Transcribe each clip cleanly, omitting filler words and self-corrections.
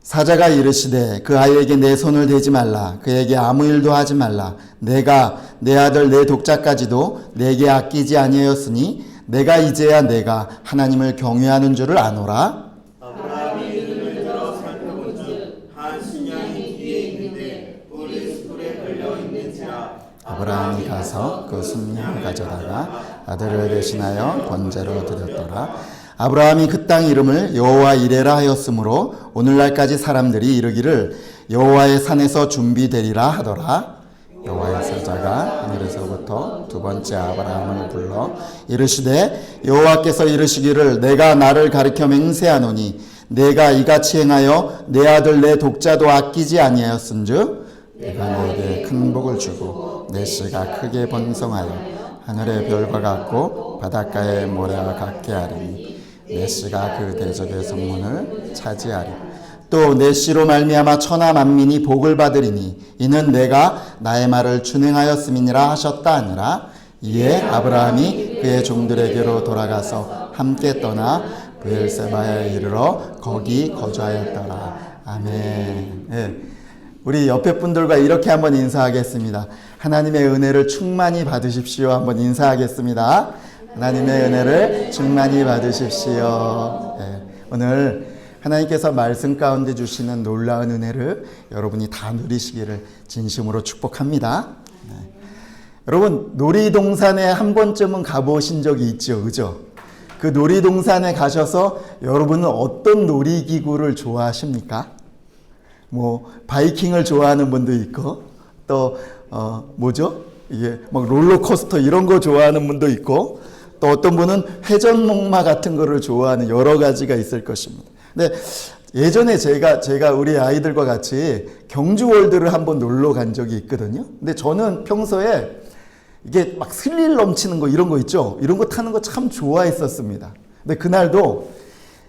사자가 이르시되 그 아이에게 내 손을 대지 말라. 그에게 아무 일도 하지 말라. 내가 내 아들 내 독자까지도 내게 아끼지 아니하였으니 내가 이제야 내가 하나님을 경외하는 줄을 아노라. 아브라함이 눈을 들어 살펴본즉 한 순양이 뒤에 있는데 뿔이 숫불에 걸려 있는지라. 아브라함이 가서 그 순양을 가져다가 아들을 대신하여 번제로 드렸더라. 아브라함이 그 땅 이름을 여호와 이레라 하였으므로 오늘날까지 사람들이 이르기를 여호와의 산에서 준비되리라 하더라. 여호와의 사자가 하늘에서부터 두 번째 아브라함을 불러 이르시되 여호와께서 이르시기를 내가 나를 가리켜 맹세하노니 내가 이같이 행하여 내 아들 내 독자도 아끼지 아니하였은즉 내가 너에게 큰 복을 주고 내 씨가 크게 번성하여 하늘의 별과 같고 바닷가의 모래와 같게 하리니 내 씨가 그 대적의 성문을 차지하리. 또 내 씨로 말미암아 천하 만민이 복을 받으리니 이는 내가 나의 말을 준행하였음이니라 하셨다 하니라. 이에 아브라함이 그의 종들에게로 돌아가서 함께 떠나 브엘세바에 이르러 거기 거주하였더라. 아멘. 네. 우리 옆에 분들과 이렇게 한번 인사하겠습니다. 하나님의 은혜를 충만히 받으십시오. 한번 인사하겠습니다. 하나님의 은혜를 충만히 받으십시오. 네. 오늘 하나님께서 말씀 가운데 주시는 놀라운 은혜를 여러분이 다 누리시기를 진심으로 축복합니다. 네. 여러분 놀이동산에 한 번쯤은 가보신 적이 있죠, 그죠? 그 놀이동산에 가셔서 여러분은 어떤 놀이기구를 좋아하십니까? 뭐 바이킹을 좋아하는 분도 있고 또 뭐죠? 이게 막 롤러코스터 이런 거 좋아하는 분도 있고 또 어떤 분은 회전목마 같은 거를 좋아하는 여러 가지가 있을 것입니다. 근데 예전에 제가 우리 아이들과 같이 경주월드를 한번 놀러 간 적이 있거든요. 근데 저는 평소에 이게 막 스릴 넘치는 거 이런 거 있죠. 이런 거 타는 거 참 좋아했었습니다. 근데 그날도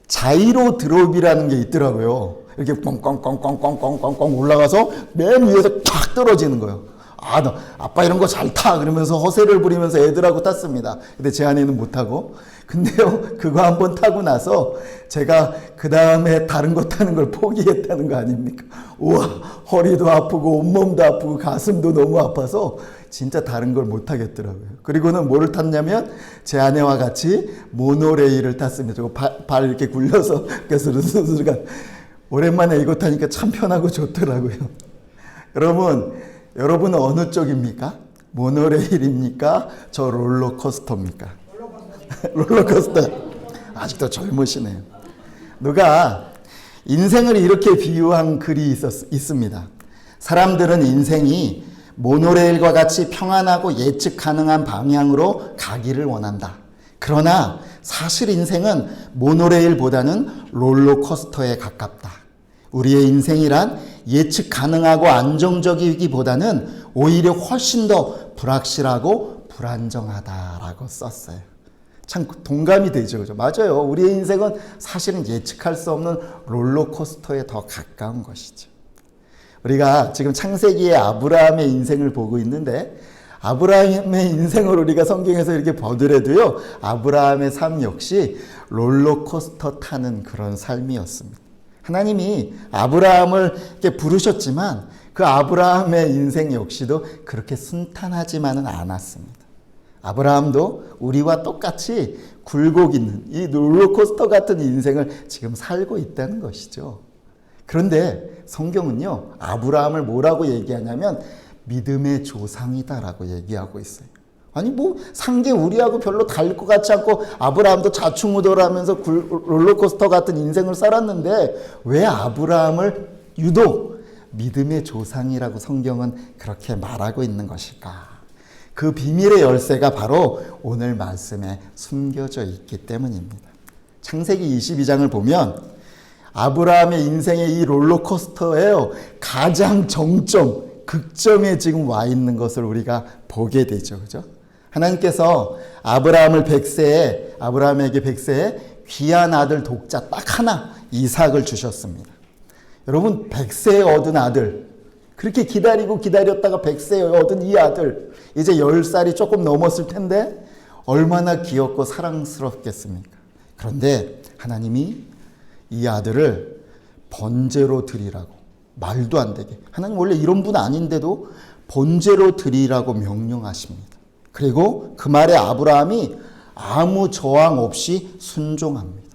자이로 드롭이라는 게 있더라고요. 이렇게 꽝꽝꽝꽝꽝꽝꽝 올라가서 맨 위에서 탁 떨어지는 거예요. 아빠 이런 거 잘 타. 그러면서 허세를 부리면서 애들하고 탔습니다. 근데 제 아내는 못 타고. 근데요, 그거 한번 타고 나서 제가 그 다음에 다른 거 타는 걸 포기했다는 거 아닙니까? 우와, 허리도 아프고 온몸도 아프고 가슴도 너무 아파서 진짜 다른 걸 못 타겠더라고요. 그리고는 뭐를 탔냐면 제 아내와 같이 모노레일을 탔습니다. 발 이렇게 굴려서 그래서 스르스르가 오랜만에 이거 타니까 참 편하고 좋더라고요. 여러분은 어느 쪽입니까? 모노레일입니까? 저 롤러코스터입니까? 롤러코스터. 아직도 젊으시네요. 누가 인생을 이렇게 비유한 글이 있습니다. 사람들은 인생이 모노레일과 같이 평안하고 예측 가능한 방향으로 가기를 원한다. 그러나 사실 인생은 모노레일보다는 롤러코스터에 가깝다. 우리의 인생이란 예측 가능하고 안정적이기보다는 오히려 훨씬 더 불확실하고 불안정하다라고 썼어요. 참 동감이 되죠. 그죠? 맞아요. 우리의 인생은 사실은 예측할 수 없는 롤러코스터에 더 가까운 것이죠. 우리가 지금 창세기의 아브라함의 인생을 보고 있는데 아브라함의 인생을 우리가 성경에서 이렇게 보더라도요. 아브라함의 삶 역시 롤러코스터 타는 그런 삶이었습니다. 하나님이 아브라함을 이렇게 부르셨지만 그 아브라함의 인생 역시도 그렇게 순탄하지만은 않았습니다. 아브라함도 우리와 똑같이 굴곡 있는 이 롤러코스터 같은 인생을 지금 살고 있다는 것이죠. 그런데 성경은요, 아브라함을 뭐라고 얘기하냐면 믿음의 조상이다라고 얘기하고 있어요. 아니 뭐 상계 우리하고 별로 다를 것 같지 않고 아브라함도 좌충우돌하면서 롤러코스터 같은 인생을 살았는데 왜 아브라함을 유독 믿음의 조상이라고 성경은 그렇게 말하고 있는 것일까? 그 비밀의 열쇠가 바로 오늘 말씀에 숨겨져 있기 때문입니다. 창세기 22장을 보면 아브라함의 인생의 이 롤러코스터에요, 가장 정점, 극점에 지금 와 있는 것을 우리가 보게 되죠. 그죠? 하나님께서 아브라함에게 100세에 귀한 아들 독자 딱 하나, 이삭을 주셨습니다. 여러분, 100세에 얻은 아들, 그렇게 기다렸다가 100세에 얻은 이 아들, 이제 10살이 조금 넘었을 텐데 얼마나 귀엽고 사랑스럽겠습니까? 그런데 하나님이 이 아들을 번제로 드리라고. 말도 안 되게. 하나님 원래 이런 분 아닌데도 번제로 드리라고 명령하십니다. 그리고 그 말에 아브라함이 아무 저항 없이 순종합니다.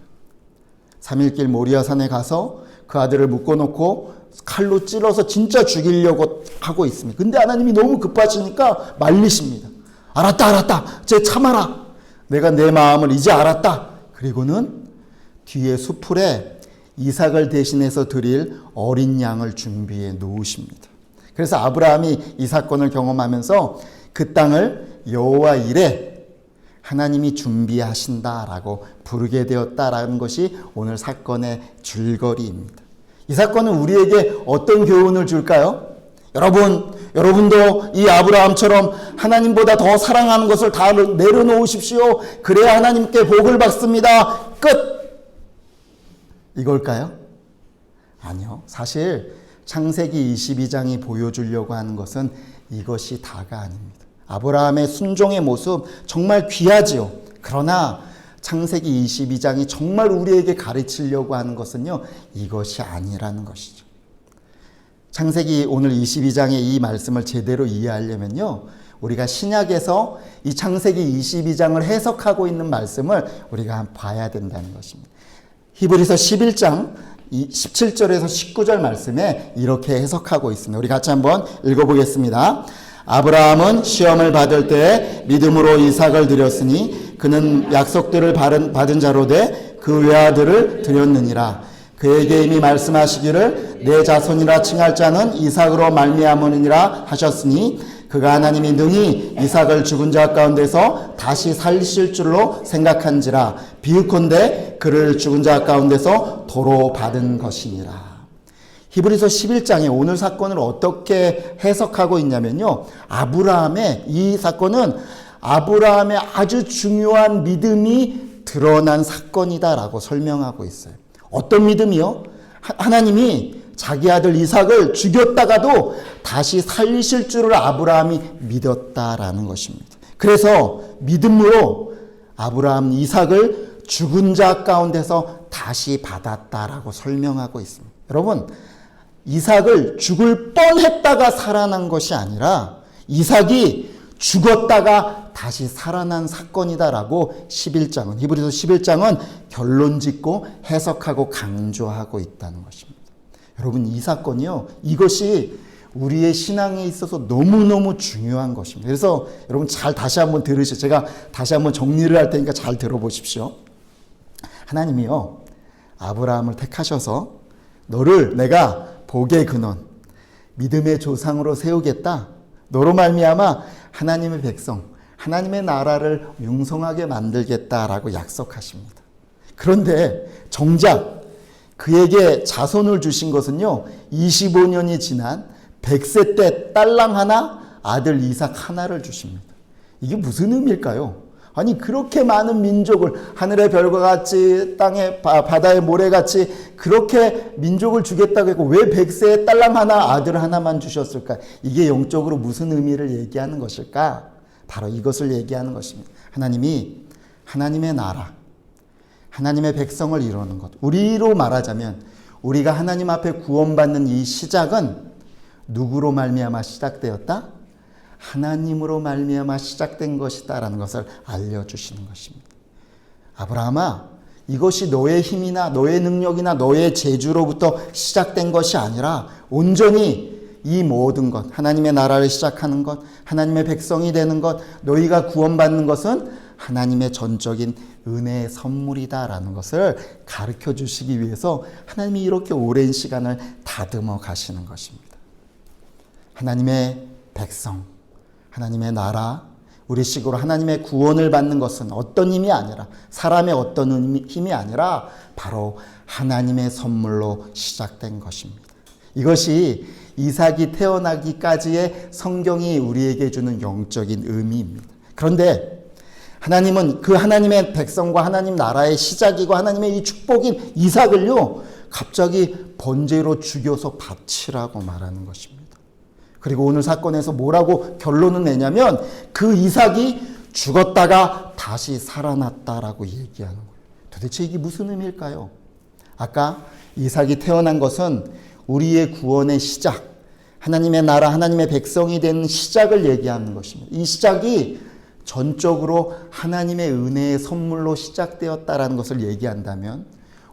3일길 모리아산에 가서 그 아들을 묶어놓고 칼로 찔러서 진짜 죽이려고 하고 있습니다. 근데 하나님이 너무 급하시니까 말리십니다. 알았다. 쟤 참아라. 내가 내 마음을 이제 알았다. 그리고는 뒤에 수풀에 이삭을 대신해서 드릴 어린 양을 준비해 놓으십니다. 그래서 아브라함이 이 사건을 경험하면서 그 땅을 여호와 이레, 하나님이 준비하신다라고 부르게 되었다라는 것이 오늘 사건의 줄거리입니다. 이 사건은 우리에게 어떤 교훈을 줄까요? 여러분도 이 아브라함처럼 하나님보다 더 사랑하는 것을 다 내려놓으십시오. 그래야 하나님께 복을 받습니다. 끝! 이걸까요? 아니요. 사실 창세기 22장이 보여주려고 하는 것은 이것이 다가 아닙니다. 아브라함의 순종의 모습 정말 귀하지요. 그러나 창세기 22장이 정말 우리에게 가르치려고 하는 것은요, 이것이 아니라는 것이죠. 창세기 오늘 22장의 이 말씀을 제대로 이해하려면요, 우리가 신약에서 이 창세기 22장을 해석하고 있는 말씀을 우리가 봐야 된다는 것입니다. 히브리서 11장 17절에서 19절 말씀에 이렇게 해석하고 있습니다. 우리 같이 한번 읽어보겠습니다. 아브라함은 시험을 받을 때 믿음으로 이삭을 드렸으니 그는 약속들을 받은 자로 돼 그 외아들을 드렸느니라. 그에게 이미 말씀하시기를 내 자손이라 칭할 자는 이삭으로 말미암으니라 하셨으니 그가 하나님이 능히 이삭을 죽은 자 가운데서 다시 살리실 줄로 생각한지라. 비유컨대 그를 죽은 자 가운데서 도로 받은 것이니라. 히브리서 11장에 오늘 사건을 어떻게 해석하고 있냐면요, 이 사건은 아브라함의 아주 중요한 믿음이 드러난 사건이다라고 설명하고 있어요. 어떤 믿음이요? 하나님이 자기 아들 이삭을 죽였다가도 다시 살리실 줄을 아브라함이 믿었다라는 것입니다. 그래서 믿음으로 아브라함 이삭을 죽은 자 가운데서 다시 받았다라고 설명하고 있습니다. 여러분, 이삭을 죽을 뻔했다가 살아난 것이 아니라 이삭이 죽었다가 다시 살아난 사건이다라고 히브리서 11장은 결론 짓고 해석하고 강조하고 있다는 것입니다. 여러분, 이 사건이요, 이것이 우리의 신앙에 있어서 너무너무 중요한 것입니다. 그래서 여러분 다시 한번 들으시죠. 제가 다시 한번 정리를 할 테니까 잘 들어보십시오. 하나님이요, 아브라함을 택하셔서 너를 내가 복의 근원, 믿음의 조상으로 세우겠다. 너로 말미암아 하나님의 백성, 하나님의 나라를 융성하게 만들겠다라고 약속하십니다. 그런데 정작 그에게 자손을 주신 것은요, 25년이 지난 100세 때 딸랑 하나, 아들 이삭 하나를 주십니다. 이게 무슨 의미일까요? 아니, 그렇게 많은 민족을, 하늘의 별과 같이 땅의 바다의 모래같이 그렇게 민족을 주겠다고 했고 왜 100세에 딸랑 하나, 아들 하나만 주셨을까? 이게 영적으로 무슨 의미를 얘기하는 것일까? 바로 이것을 얘기하는 것입니다. 하나님이 하나님의 나라, 하나님의 백성을 이루는 것. 우리로 말하자면 우리가 하나님 앞에 구원받는 이 시작은 누구로 말미암아 시작되었다? 하나님으로 말미암아 시작된 것이다라는 것을 알려주시는 것입니다. 아브라함아, 이것이 너의 힘이나 너의 능력이나 너의 재주로부터 시작된 것이 아니라 온전히 이 모든 것, 하나님의 나라를 시작하는 것, 하나님의 백성이 되는 것, 너희가 구원받는 것은 하나님의 전적인 은혜의 선물이다라는 것을 가르쳐 주시기 위해서 하나님이 이렇게 오랜 시간을 다듬어 가시는 것입니다. 하나님의 백성, 하나님의 나라, 우리식으로 하나님의 구원을 받는 것은 어떤 힘이 아니라, 사람의 어떤 힘이 아니라 바로 하나님의 선물로 시작된 것입니다. 이것이 이삭이 태어나기까지의 성경이 우리에게 주는 영적인 의미입니다. 그런데 하나님은 그 하나님의 백성과 하나님 나라의 시작이고 하나님의 이 축복인 이삭을요, 갑자기 번제로 죽여서 바치라고 말하는 것입니다. 그리고 오늘 사건에서 뭐라고 결론을 내냐면 그 이삭이 죽었다가 다시 살아났다라고 얘기하는 거예요. 도대체 이게 무슨 의미일까요? 아까 이삭이 태어난 것은 우리의 구원의 시작, 하나님의 나라, 하나님의 백성이 되는 시작을 얘기하는 것입니다. 이 시작이 전적으로 하나님의 은혜의 선물로 시작되었다라는 것을 얘기한다면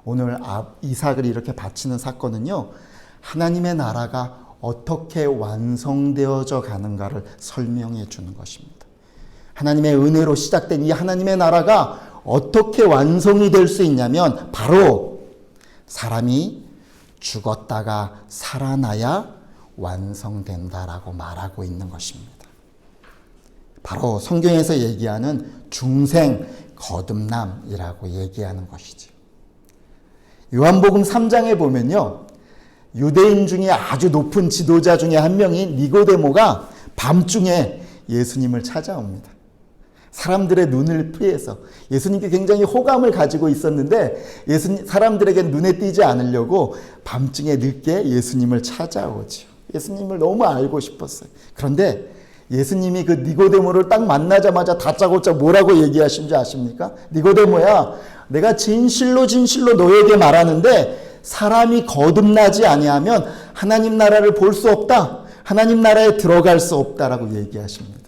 오늘 이삭을 이렇게 바치는 사건은요, 하나님의 나라가 어떻게 완성되어져 가는가를 설명해 주는 것입니다. 하나님의 은혜로 시작된 이 하나님의 나라가 어떻게 완성이 될 수 있냐면 바로 사람이 죽었다가 살아나야 완성된다라고 말하고 있는 것입니다. 바로 성경에서 얘기하는 중생 거듭남이라고 얘기하는 것이죠. 요한복음 3장에 보면요, 유대인 중에 아주 높은 지도자 중에 한 명인 니고데모가 밤중에 예수님을 찾아옵니다. 사람들의 눈을 피해서 예수님께 굉장히 호감을 가지고 있었는데 사람들에게 눈에 띄지 않으려고 밤중에 늦게 예수님을 찾아오죠. 예수님을 너무 알고 싶었어요. 그런데 예수님이 그 니고데모를 딱 만나자마자 다짜고짜 뭐라고 얘기하신 줄 아십니까? 니고데모야, 내가 진실로 너에게 말하는데 사람이 거듭나지 아니하면 하나님 나라를 볼 수 없다. 하나님 나라에 들어갈 수 없다라고 얘기하십니다.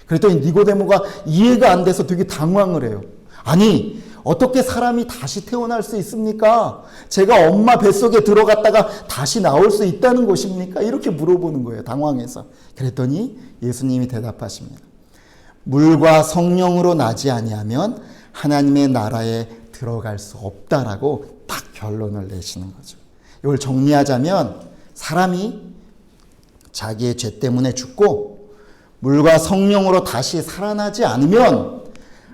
그랬더니 니고데모가 이해가 안 돼서 되게 당황을 해요. 아니, 어떻게 사람이 다시 태어날 수 있습니까? 제가 엄마 뱃속에 들어갔다가 다시 나올 수 있다는 것입니까? 이렇게 물어보는 거예요, 당황해서. 그랬더니 예수님이 대답하십니다. 물과 성령으로 나지 아니하면 하나님의 나라에 들어갈 수 없다라고 딱 결론을 내시는 거죠. 이걸 정리하자면 사람이 자기의 죄 때문에 죽고 물과 성령으로 다시 살아나지 않으면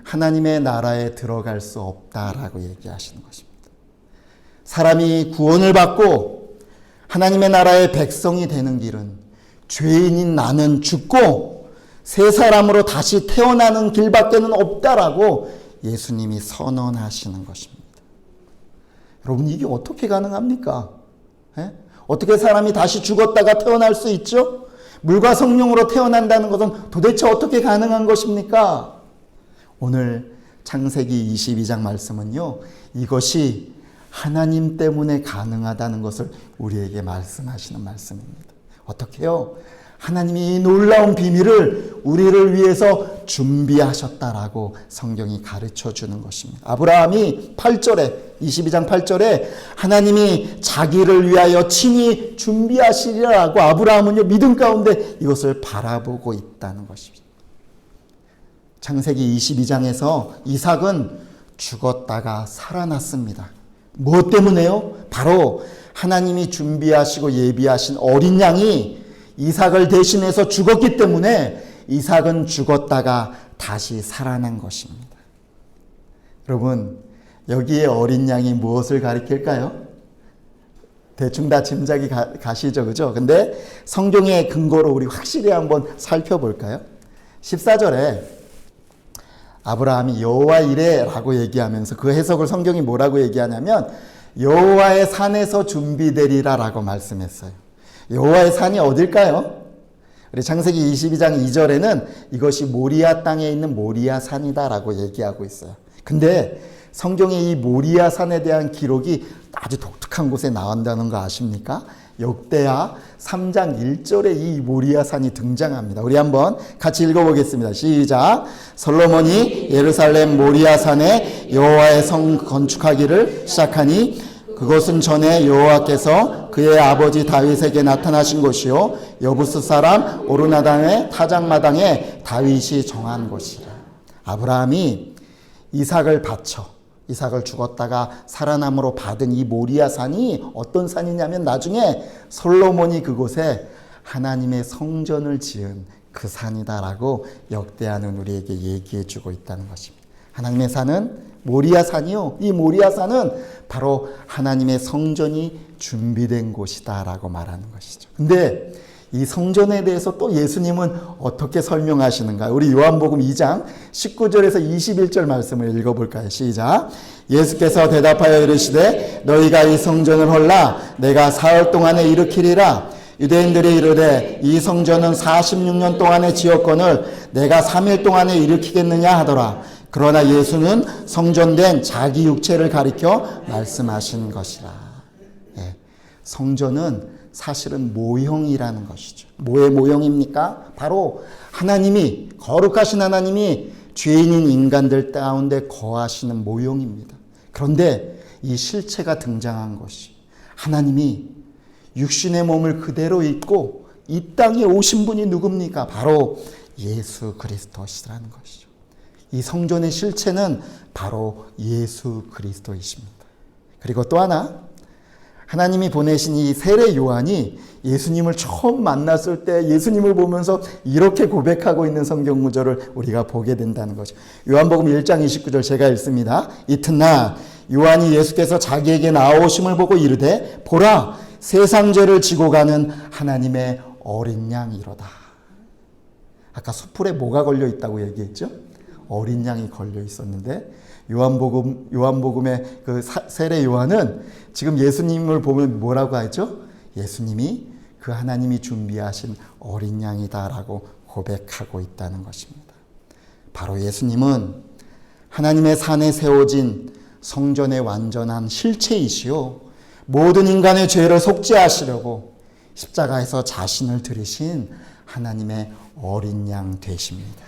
하나님의 나라에 들어갈 수 없다라고 얘기하시는 것입니다. 사람이 구원을 받고 하나님의 나라의 백성이 되는 길은 죄인인 나는 죽고 새 사람으로 다시 태어나는 길밖에는 없다라고 예수님이 선언하시는 것입니다. 여러분, 이게 어떻게 가능합니까? 어떻게 사람이 다시 죽었다가 태어날 수 있죠? 물과 성령으로 태어난다는 것은 도대체 어떻게 가능한 것입니까? 오늘 창세기 22장 말씀은요, 이것이 하나님 때문에 가능하다는 것을 우리에게 말씀하시는 말씀입니다. 어떻게요? 하나님이 이 놀라운 비밀을 우리를 위해서 준비하셨다라고 성경이 가르쳐 주는 것입니다. 아브라함이 22장 8절에 하나님이 자기를 위하여 친히 준비하시리라고 아브라함은요, 믿음 가운데 이것을 바라보고 있다는 것입니다. 창세기 22장에서 이삭은 죽었다가 살아났습니다. 무엇 때문에요? 바로 하나님이 준비하시고 예비하신 어린 양이 이삭을 대신해서 죽었기 때문에 이삭은 죽었다가 다시 살아난 것입니다. 여러분, 여기에 어린 양이 무엇을 가리킬까요? 대충 다 짐작이 가시죠, 그죠? 근데 성경의 근거로 우리 확실히 한번 살펴볼까요? 14절에 아브라함이 여호와 이레라고 얘기하면서 그 해석을 성경이 뭐라고 얘기하냐면 여호와의 산에서 준비되리라라고 말씀했어요. 여호와의 산이 어딜까요? 우리 창세기 22장 2절에는 이것이 모리아 땅에 있는 모리아 산이다라고 얘기하고 있어요. 근데 성경에 이 모리아 산에 대한 기록이 아주 독특한 곳에 나온다는 거 아십니까? 역대하 3장 1절에 이 모리아 산이 등장합니다. 우리 한번 같이 읽어보겠습니다. 시작. 솔로몬이 예루살렘 모리아 산에 여호와의 성 건축하기를 시작하니 그것은 전에 여호와께서 그의 아버지 다윗에게 나타나신 곳이요 여부스 사람 오르나당의 타작마당에 다윗이 정한 곳이라. 아브라함이 이삭을 바쳐 이삭을 죽었다가 살아남으로 받은 이 모리아 산이 어떤 산이냐면 나중에 솔로몬이 그곳에 하나님의 성전을 지은 그 산이다라고 역대하는 우리에게 얘기해 주고 있다는 것입니다. 하나님의 산은 모리아 산이요. 이 모리아 산은 바로 하나님의 성전이 준비된 곳이다라고 말하는 것이죠. 근데 이 성전에 대해서 또 예수님은 어떻게 설명하시는가? 우리 요한복음 2장 19절에서 21절 말씀을 읽어볼까요? 시작. 예수께서 대답하여 이르시되 너희가 이 성전을 헐라 내가 사흘 동안에 일으키리라. 유대인들이 이르되 이 성전은 46년 동안에 지었거늘 내가 3일 동안에 일으키겠느냐 하더라. 그러나 예수는 성전된 자기 육체를 가리켜 말씀하신 것이라. 예, 성전은 사실은 모형이라는 것이죠. 뭐의 모형입니까? 바로 하나님이, 거룩하신 하나님이 죄인인 인간들 가운데 거하시는 모형입니다. 그런데 이 실체가 등장한 것이 하나님이 육신의 몸을 그대로 입고 이 땅에 오신 분이 누굽니까? 바로 예수 그리스도시라는 것이죠. 이 성전의 실체는 바로 예수 그리스도이십니다. 그리고 또 하나, 하나님이 보내신 이 세례 요한이 예수님을 처음 만났을 때 예수님을 보면서 이렇게 고백하고 있는 성경 구절을 우리가 보게 된다는 거죠. 요한복음 1장 29절 제가 읽습니다. 이튿날 요한이 예수께서 자기에게 나오심을 보고 이르되 보라 세상 죄를 지고 가는 하나님의 어린 양이로다. 아까 수풀에 뭐가 걸려 있다고 얘기했죠? 어린 양이 걸려 있었는데 요한복음의 그 세례 요한은 지금 예수님을 보면 뭐라고 하죠? 예수님이 그 하나님이 준비하신 어린 양이다라고 고백하고 있다는 것입니다. 바로 예수님은 하나님의 산에 세워진 성전의 완전한 실체이시요 모든 인간의 죄를 속죄하시려고 십자가에서 자신을 들이신 하나님의 어린 양 되십니다.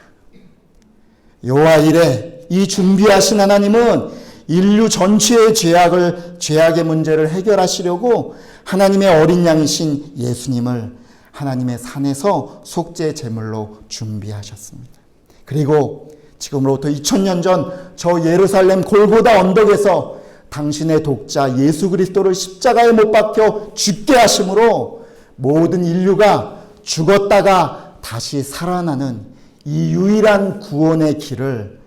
여호와 이레 이 준비하신 하나님은 인류 전체의 죄악의 문제를 해결하시려고 하나님의 어린 양이신 예수님을 하나님의 산에서 속죄 제물로 준비하셨습니다. 그리고 지금으로부터 2000년 전 저 예루살렘 골고다 언덕에서 당신의 독자 예수 그리스도를 십자가에 못 박혀 죽게 하심으로 모든 인류가 죽었다가 다시 살아나는 이 유일한 구원의 길을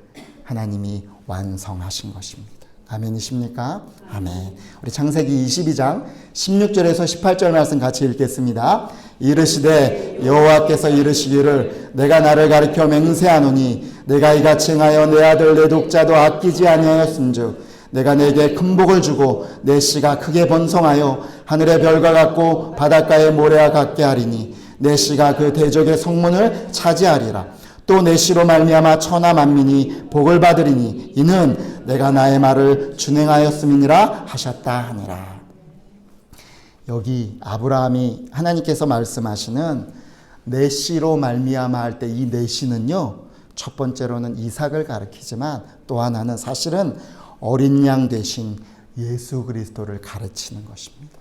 하나님이 완성하신 것입니다. 아멘이십니까? 아멘. 우리 창세기 22장 16절에서 18절 말씀 같이 읽겠습니다. 이르시되 여호와께서 이르시기를 내가 나를 가리켜 맹세하노니 내가 이같이 행하여 내 아들 내 독자도 아끼지 아니하였음즉 내가 내게 큰 복을 주고 내 씨가 크게 번성하여 하늘의 별과 같고 바닷가의 모래와 같게 하리니 내 씨가 그 대적의 성문을 차지하리라. 또 내 씨로 말미암아 천하 만민이 복을 받으리니 이는 내가 나의 말을 준행하였음이니라 하셨다 하니라. 여기 아브라함이 하나님께서 말씀하시는 내 씨로 말미암아 할 때 이 내 씨는요, 첫 번째로는 이삭을 가리키지만 또 하나는 사실은 어린 양 대신 예수 그리스도를 가르치는 것입니다.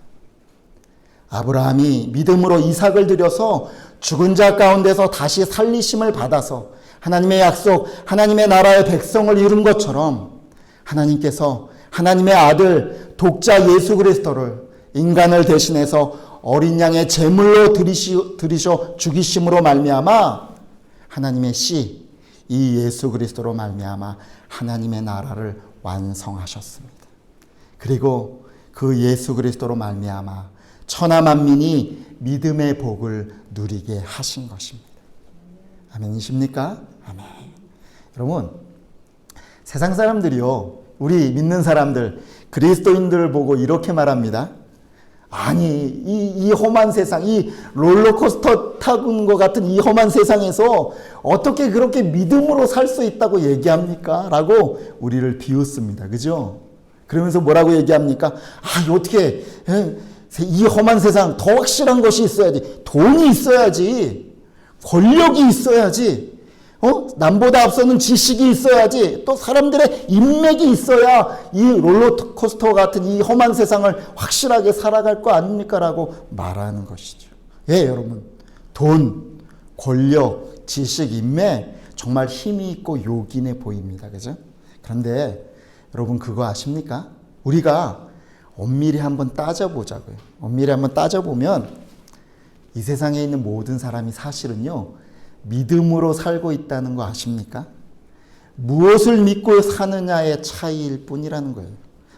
아브라함이 믿음으로 이삭을 드려서 죽은 자 가운데서 다시 살리심을 받아서 하나님의 약속, 하나님의 나라의 백성을 이룬 것처럼 하나님께서 하나님의 아들 독자 예수 그리스도를 인간을 대신해서 어린 양의 제물로 들이셔 죽이심으로 말미암아 하나님의 씨, 이 예수 그리스도로 말미암아 하나님의 나라를 완성하셨습니다. 그리고 그 예수 그리스도로 말미암아 천하 만민이 믿음의 복을 누리게 하신 것입니다. 아멘이십니까? 아멘. 여러분, 세상 사람들이요, 우리 믿는 사람들, 그리스도인들을 보고 이렇게 말합니다. 아니, 이 험한 세상, 이 롤러코스터 타는 것 같은 이 험한 세상에서 어떻게 그렇게 믿음으로 살 수 있다고 얘기합니까? 라고 우리를 비웃습니다. 그죠? 그러면서 뭐라고 얘기합니까? 아, 어떻게, 이 험한 세상 더 확실한 것이 있어야지. 돈이 있어야지. 권력이 있어야지. 남보다 앞서는 지식이 있어야지. 또 사람들의 인맥이 있어야 이 롤러코스터 같은 이 험한 세상을 확실하게 살아갈 거 아닙니까? 라고 말하는 것이죠. 예, 여러분. 돈, 권력, 지식, 인맥 정말 힘이 있고 요긴해 보입니다. 그죠? 그런데 여러분 그거 아십니까? 우리가 엄밀히 한번 따져보자고요. 엄밀히 한번 따져보면 이 세상에 있는 모든 사람이 사실은요, 믿음으로 살고 있다는 거 아십니까? 무엇을 믿고 사느냐의 차이일 뿐이라는 거예요.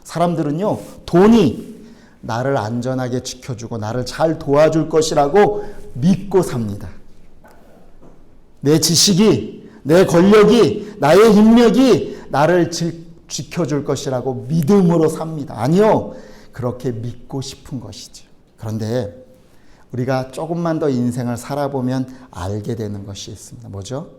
사람들은요, 돈이 나를 안전하게 지켜주고 나를 잘 도와줄 것이라고 믿고 삽니다. 내 지식이, 내 권력이, 나의 인맥이 나를 지켜줄 것이라고 믿음으로 삽니다. 아니요. 그렇게 믿고 싶은 것이죠. 그런데 우리가 조금만 더 인생을 살아보면 알게 되는 것이 있습니다. 뭐죠?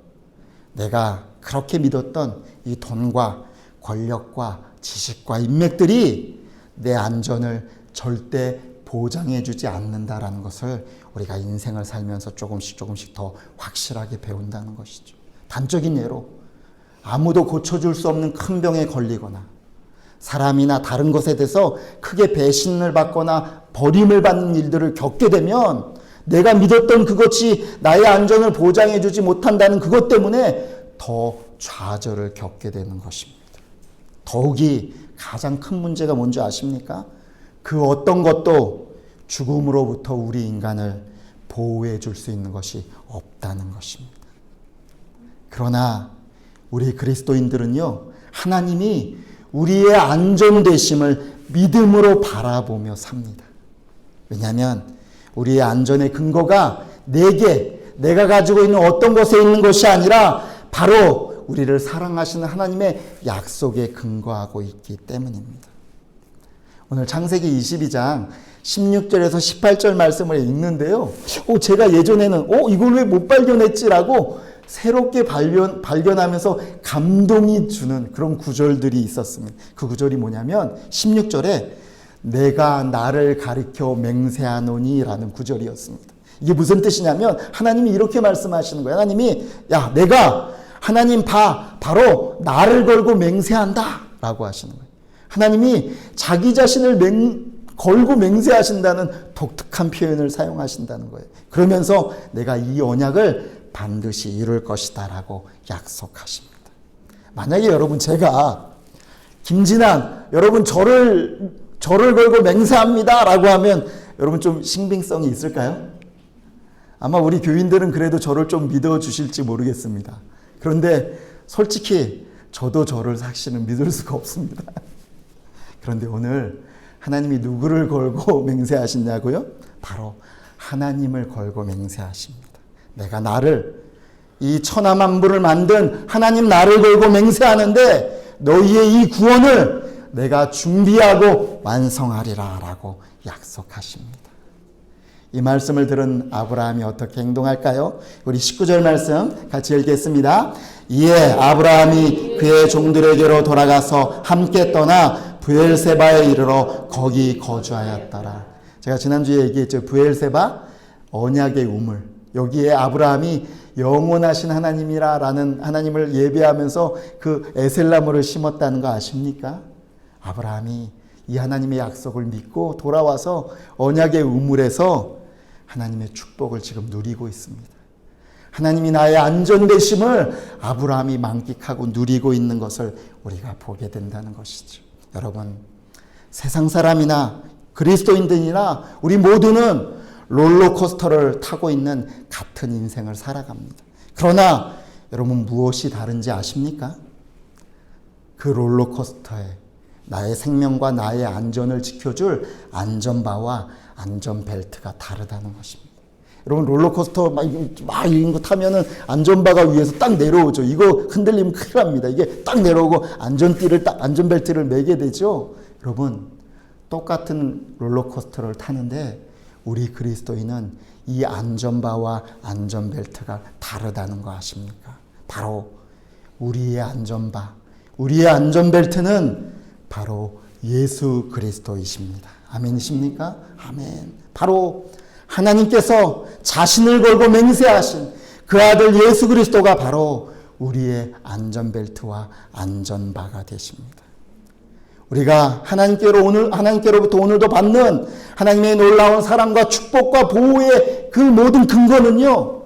내가 그렇게 믿었던 이 돈과 권력과 지식과 인맥들이 내 안전을 절대 보장해주지 않는다라는 것을 우리가 인생을 살면서 조금씩 더 확실하게 배운다는 것이죠. 단적인 예로 아무도 고쳐줄 수 없는 큰 병에 걸리거나 사람이나 다른 것에 대해서 크게 배신을 받거나 버림을 받는 일들을 겪게 되면 내가 믿었던 그것이 나의 안전을 보장해주지 못한다는 그것 때문에 더 좌절을 겪게 되는 것입니다. 더욱이 가장 큰 문제가 뭔지 아십니까? 그 어떤 것도 죽음으로부터 우리 인간을 보호해 줄 수 있는 것이 없다는 것입니다. 그러나 우리 그리스도인들은요, 하나님이 우리의 안전되심을 믿음으로 바라보며 삽니다. 왜냐하면 우리의 안전의 근거가 내가 가지고 있는 어떤 것에 있는 것이 아니라 바로 우리를 사랑하시는 하나님의 약속에 근거하고 있기 때문입니다. 오늘 창세기 22장 16절에서 18절 말씀을 읽는데요. 제가 예전에는 이걸 왜 못 발견했지라고 새롭게 발견하면서 감동이 주는 그런 구절들이 있었습니다. 그 구절이 뭐냐면 16절에 내가 나를 가리켜 맹세하노니 라는 구절이었습니다. 이게 무슨 뜻이냐면 하나님이 이렇게 말씀하시는 거예요. 하나님이 내가 하나님 바로 나를 걸고 맹세한다 라고 하시는 거예요. 하나님이 자기 자신을 걸고 맹세하신다는 독특한 표현을 사용하신다는 거예요. 그러면서 내가 이 언약을 반드시 이룰 것이다 라고 약속하십니다. 만약에 여러분 제가 김진환 여러분 저를 걸고 맹세합니다 라고 하면 여러분 좀 신빙성이 있을까요? 아마 우리 교인들은 그래도 저를 좀 믿어주실지 모르겠습니다. 그런데 솔직히 저도 저를 사실은 믿을 수가 없습니다. 그런데 오늘 하나님이 누구를 걸고 맹세하시냐고요? 바로 하나님을 걸고 맹세하십니다. 내가 나를 이 천하만물을 만든 하나님 나를 걸고 맹세하는데 너희의 이 구원을 내가 준비하고 완성하리라 라고 약속하십니다. 이 말씀을 들은 아브라함이 어떻게 행동할까요? 우리 19절 말씀 같이 읽겠습니다. 이에 아브라함이 그의 종들에게로 돌아가서 함께 떠나 브엘세바에 이르러 거기 거주하였더라. 제가 지난주에 얘기했죠. 브엘세바 언약의 우물. 여기에 아브라함이 영원하신 하나님이라는 하나님을 예배하면서 그 에셀나무를 심었다는 거 아십니까? 아브라함이 이 하나님의 약속을 믿고 돌아와서 언약의 우물에서 하나님의 축복을 지금 누리고 있습니다. 하나님이 나의 안전되심을 아브라함이 만끽하고 누리고 있는 것을 우리가 보게 된다는 것이죠. 여러분, 세상 사람이나 그리스도인들이나 우리 모두는 롤러코스터를 타고 있는 같은 인생을 살아갑니다. 그러나 여러분 무엇이 다른지 아십니까? 그 롤러코스터에 나의 생명과 나의 안전을 지켜줄 안전바와 안전벨트가 다르다는 것입니다. 여러분 롤러코스터 막 이런 거 타면은 안전바가 위에서 딱 내려오죠. 이거 흔들리면 큰일 납니다. 이게 딱 내려오고 안전벨트를 매게 되죠. 여러분 똑같은 롤러코스터를 타는데 우리 그리스도인은 이 안전바와 안전벨트가 다르다는 거 아십니까? 바로 우리의 안전바, 우리의 안전벨트는 바로 예수 그리스도이십니다. 아멘이십니까? 아멘. 바로 하나님께서 자신을 걸고 맹세하신 그 아들 예수 그리스도가 바로 우리의 안전벨트와 안전바가 되십니다. 우리가 하나님께로부터 오늘도 받는 하나님의 놀라운 사랑과 축복과 보호의 그 모든 근거는요,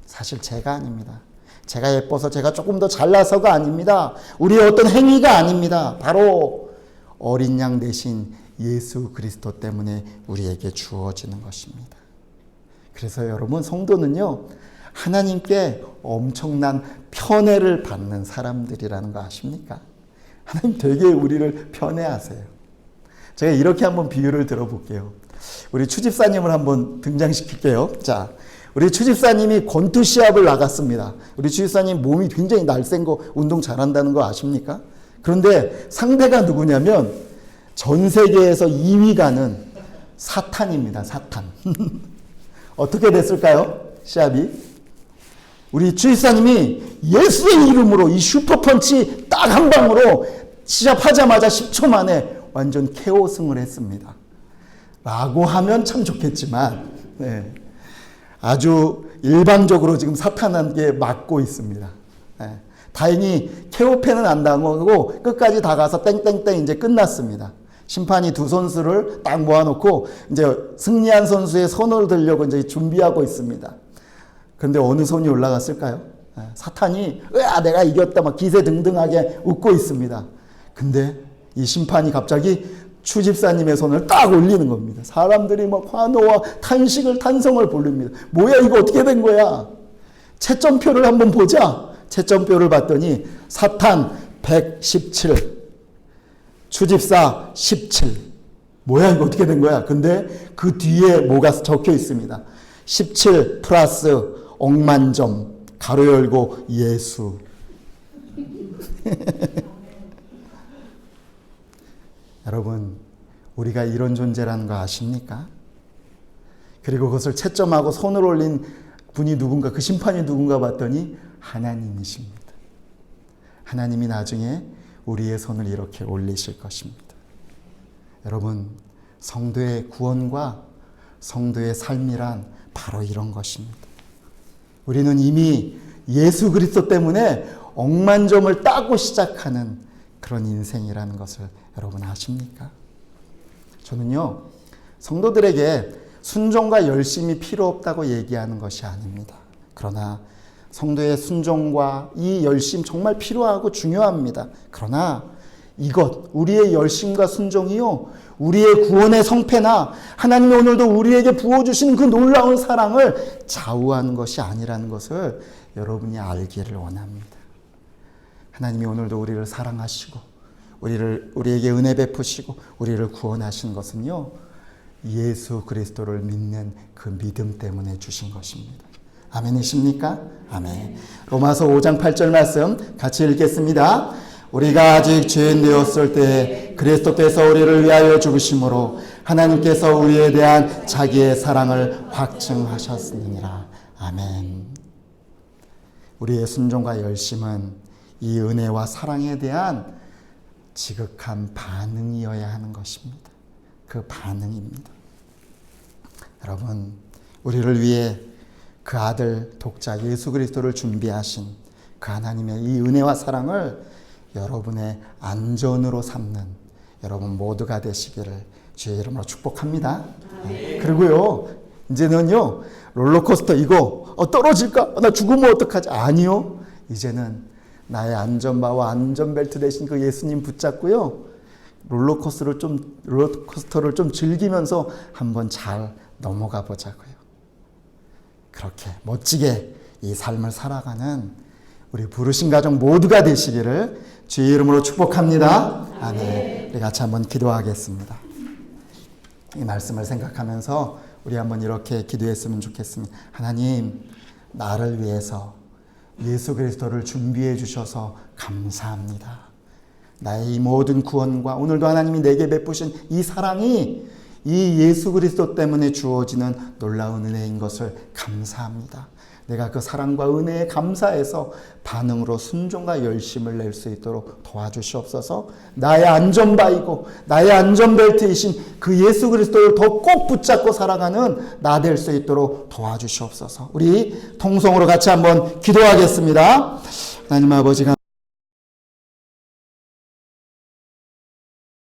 사실 제가 아닙니다. 제가 예뻐서 제가 조금 더 잘나서가 아닙니다. 우리의 어떤 행위가 아닙니다. 바로 어린 양 대신 예수 그리스도 때문에 우리에게 주어지는 것입니다. 그래서 여러분 성도는요, 하나님께 엄청난 편애를 받는 사람들이라는 거 아십니까? 하나님 되게 우리를 편애하세요. 제가 이렇게 한번 비유를 들어볼게요. 우리 추집사님을 한번 등장시킬게요. 자, 우리 추집사님이 권투 시합을 나갔습니다. 우리 추집사님 몸이 굉장히 날쌘 거, 운동 잘한다는 거 아십니까? 그런데 상대가 누구냐면 전 세계에서 2위 가는 사탄입니다. 사탄. 어떻게 됐을까요? 시합이? 우리 추집사님이 예수의 이름으로 이 슈퍼펀치 딱 한 방으로 시작하자마자 10초 만에 완전 KO승을 했습니다. 라고 하면 참 좋겠지만, 네. 아주 일방적으로 지금 사탄에게 맞고 있습니다. 네. 다행히 케오페는 안 당하고 끝까지 다 가서 땡땡땡 이제 끝났습니다. 심판이 두 선수를 딱 모아놓고 이제 승리한 선수의 손을 들려고 이제 준비하고 있습니다. 그런데 어느 손이 올라갔을까요? 사탄이 으아 내가 이겼다 막 기세등등하게 웃고 있습니다. 근데 이 심판이 갑자기 추 집사님의 손을 딱 올리는 겁니다. 사람들이 막 환호와 탄성을 부릅니다. 뭐야 이거 어떻게 된 거야? 채점표를 한번 보자. 채점표를 봤더니 사탄 117, 추집사 17. 뭐야 이거 어떻게 된 거야? 근데 그 뒤에 뭐가 적혀 있습니다. 17 플러스 억만점 가로 열고 예수. 여러분 우리가 이런 존재라는 거 아십니까? 그리고 그것을 채점하고 손을 올린 분이 누군가, 그 심판이 누군가 봤더니 하나님이십니다. 하나님이 나중에 우리의 손을 이렇게 올리실 것입니다. 여러분, 성도의 구원과 성도의 삶이란 바로 이런 것입니다. 우리는 이미 예수 그리스도 때문에 억만점을 따고 시작하는 그런 인생이라는 것을 여러분 아십니까? 저는요, 성도들에게 순종과 열심이 필요 없다고 얘기하는 것이 아닙니다. 그러나 성도의 순종과 이 열심 정말 필요하고 중요합니다. 그러나 이것, 우리의 열심과 순종이요, 우리의 구원의 성패나 하나님이 오늘도 우리에게 부어주시는 그 놀라운 사랑을 좌우하는 것이 아니라는 것을 여러분이 알기를 원합니다. 하나님이 오늘도 우리를 사랑하시고 우리에게 은혜 베푸시고 우리를 구원하신 것은요, 예수 그리스도를 믿는 그 믿음 때문에 주신 것입니다. 아멘이십니까? 아멘. 로마서 5장 8절 말씀 같이 읽겠습니다. 우리가 아직 죄인 되었을 때 그리스도께서 우리를 위하여 죽으심으로 하나님께서 우리에 대한 자기의 사랑을 확증하셨느니라. 아멘. 우리의 순종과 열심은 이 은혜와 사랑에 대한 지극한 반응이어야 하는 것입니다. 그 반응입니다. 여러분, 우리를 위해 그 아들 독자 예수 그리스도를 준비하신 그 하나님의 이 은혜와 사랑을 여러분의 안전으로 삼는 여러분 모두가 되시기를 주의 이름으로 축복합니다. 그리고요, 이제는요, 롤러코스터 이거 떨어질까? 나 죽으면 어떡하지? 아니요. 이제는 나의 안전바와 안전벨트 대신 그 예수님 붙잡고요, 롤러코스터를 좀 즐기면서 한번 잘 넘어가 보자고요. 그렇게 멋지게 이 삶을 살아가는 우리 부르신 가족 모두가 되시기를 주의 이름으로 축복합니다. 아멘. 우리 같이 한번 기도하겠습니다. 이 말씀을 생각하면서 우리 한번 이렇게 기도했으면 좋겠습니다. 하나님, 나를 위해서 예수 그리스도를 준비해 주셔서 감사합니다. 나의 이 모든 구원과 오늘도 하나님이 내게 베푸신 이 사랑이 이 예수 그리스도 때문에 주어지는 놀라운 은혜인 것을 감사합니다. 내가 그 사랑과 은혜에 감사해서 반응으로 순종과 열심을 낼 수 있도록 도와주시옵소서. 나의 안전바이고 나의 안전벨트이신 그 예수 그리스도를 더 꼭 붙잡고 살아가는 나 될 수 있도록 도와주시옵소서. 우리 통성으로 같이 한번 기도하겠습니다. 하나님 아버지